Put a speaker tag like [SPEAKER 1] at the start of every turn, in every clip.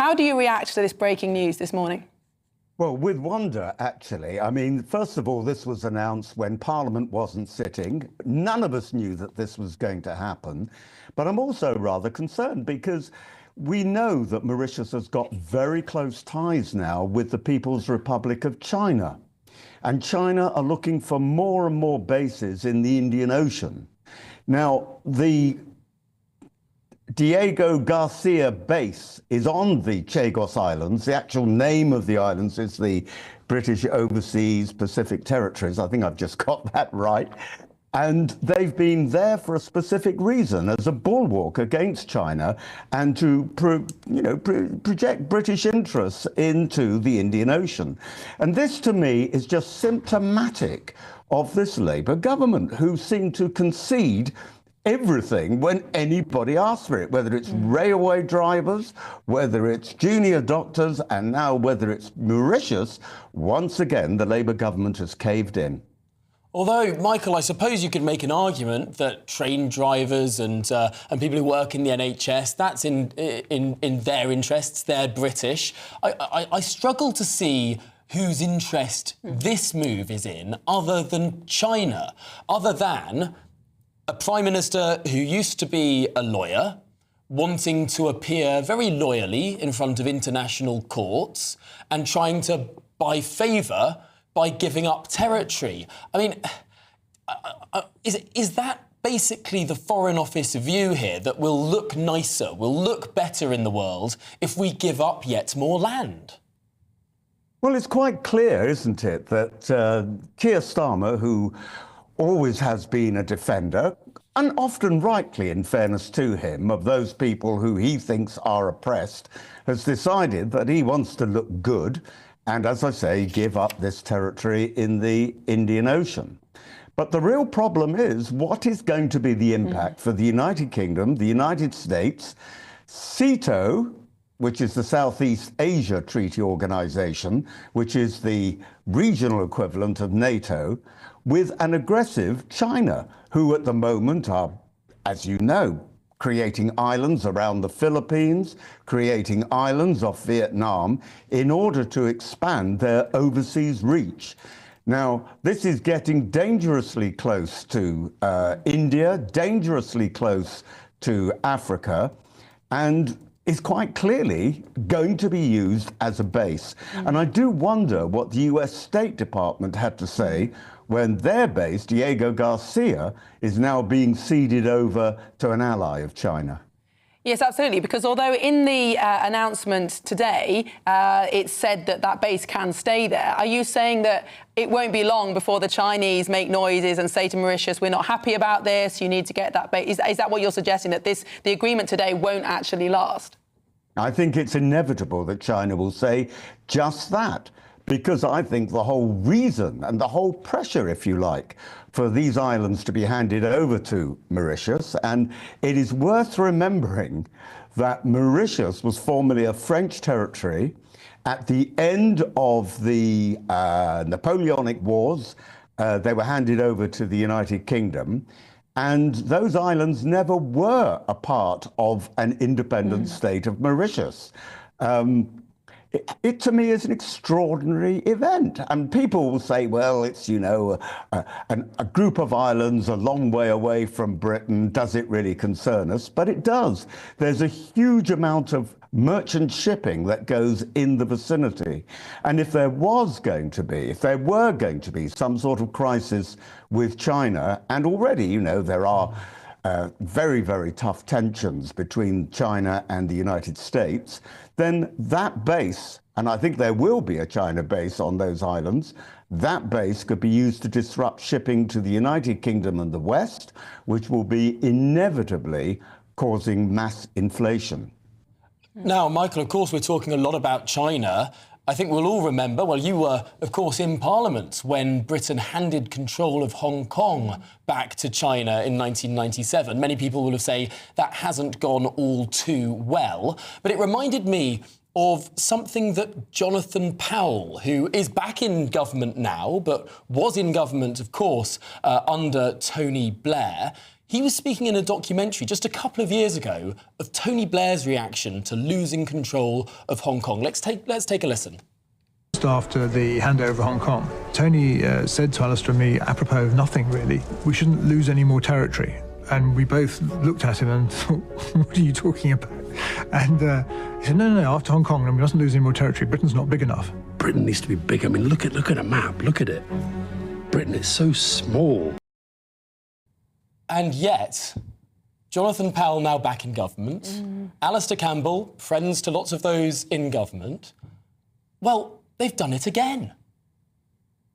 [SPEAKER 1] How do you react to this breaking news this morning?
[SPEAKER 2] Well, with wonder, actually. I mean, first of all, this was announced when Parliament wasn't sitting. None of us knew that this was going to happen. But I'm also rather concerned because we know that Mauritius has got very close ties now with the People's Republic of China. And China are looking for more and more bases in the Indian Ocean. Now, the Diego Garcia base is on the Chagos Islands. The actual name of the islands is the British Overseas Pacific Territories. I think I've just got that right. And they've been there for a specific reason, as a bulwark against China and to project British interests into the Indian Ocean. And this, to me, is just symptomatic of this Labour government, who seem to concede everything when anybody asks for it, whether it's railway drivers, whether it's junior doctors, and now whether it's Mauritius. Once again, the Labour government has caved in.
[SPEAKER 3] Although, Michael, I suppose you could make an argument that train drivers and people who work in the NHS, that's in their interests. They're British. I struggle to see whose interest this move is in, other than China, other than a Prime Minister who used to be a lawyer, wanting to appear very loyally in front of international courts and trying to buy favour by giving up territory. I mean, is that basically the Foreign Office view here, that we'll look nicer, we'll look better in the world if we give up yet more land?
[SPEAKER 2] Well, it's quite clear, isn't it, that Keir Starmer, who always has been a defender, and often rightly, in fairness to him, of those people who he thinks are oppressed, has decided that he wants to look good and, as I say, give up this territory in the Indian Ocean. But the real problem is, what is going to be the impact for the United Kingdom, the United States, SEATO, which is the Southeast Asia Treaty Organization, which is the regional equivalent of NATO, with an aggressive China, who at the moment are, as you know, creating islands around the Philippines, creating islands off Vietnam in order to expand their overseas reach. Now, this is getting dangerously close to India, dangerously close to Africa, and is quite clearly going to be used as a base. And I do wonder what the US State Department had to say when their base, Diego Garcia, is now being ceded over to an ally of China.
[SPEAKER 1] Yes, absolutely, because although in the announcement today it said that that base can stay there, are you saying that it won't be long before the Chinese make noises and say to Mauritius, we're not happy about this, you need to get that base? Is that what you're suggesting, that the agreement today won't actually last?
[SPEAKER 2] I think it's inevitable that China will say just that, because I think the whole reason and the whole pressure, if you like, for these islands to be handed over to Mauritius, and it is worth remembering that Mauritius was formerly a French territory. At the end of the Napoleonic Wars, they were handed over to the United Kingdom, and those islands never were a part of an independent state of Mauritius. It to me is an extraordinary event, and people will say, well, it's, you know, a group of islands a long way away from Britain. Does it really concern us? But it does. There's a huge amount of merchant shipping that goes in the vicinity. And if there were going to be some sort of crisis with China, and already, you know, there are very, very tough tensions between China and the United States, then that base, and I think there will be a China base on those islands, that base could be used to disrupt shipping to the United Kingdom and the West, which will be inevitably causing mass inflation.
[SPEAKER 3] Now, Michael, of course, we're talking a lot about China. I think we'll all remember, well, you were, of course, in Parliament when Britain handed control of Hong Kong back to China in 1997. Many people will have said that hasn't gone all too well. But it reminded me of something that Jonathan Powell, who is back in government now, but was in government, of course, under Tony Blair, He was speaking in a documentary just a couple of years ago of Tony Blair's reaction to losing control of Hong Kong. Let's take a listen.
[SPEAKER 4] Just after the handover of Hong Kong, Tony said to Alistair and me, apropos of nothing really, we shouldn't lose any more territory. And we both looked at him and thought, what are you talking about? And he said, no, after Hong Kong, we mustn't lose any more territory. Britain's not big enough.
[SPEAKER 5] Britain needs to be big. I mean, look at a map. Look at it. Britain is so small.
[SPEAKER 3] And yet, Jonathan Powell now back in government, Alistair Campbell, friends to lots of those in government, well, they've done it again.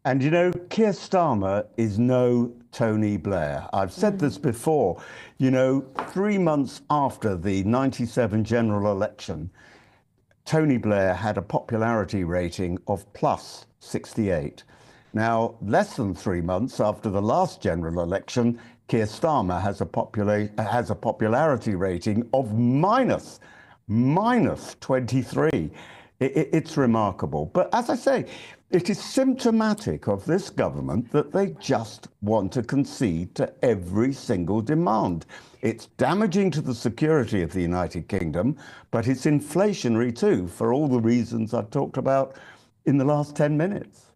[SPEAKER 2] And you know, Keir Starmer is no Tony Blair. I've said this before. You know, 3 months after the 97 general election, Tony Blair had a popularity rating of plus 68. Now, less than 3 months after the last general election, Keir Starmer has a popularity rating of minus 23. It's remarkable. But as I say, it is symptomatic of this government that they just want to concede to every single demand. It's damaging to the security of the United Kingdom, but it's inflationary too, for all the reasons I've talked about in the last 10 minutes.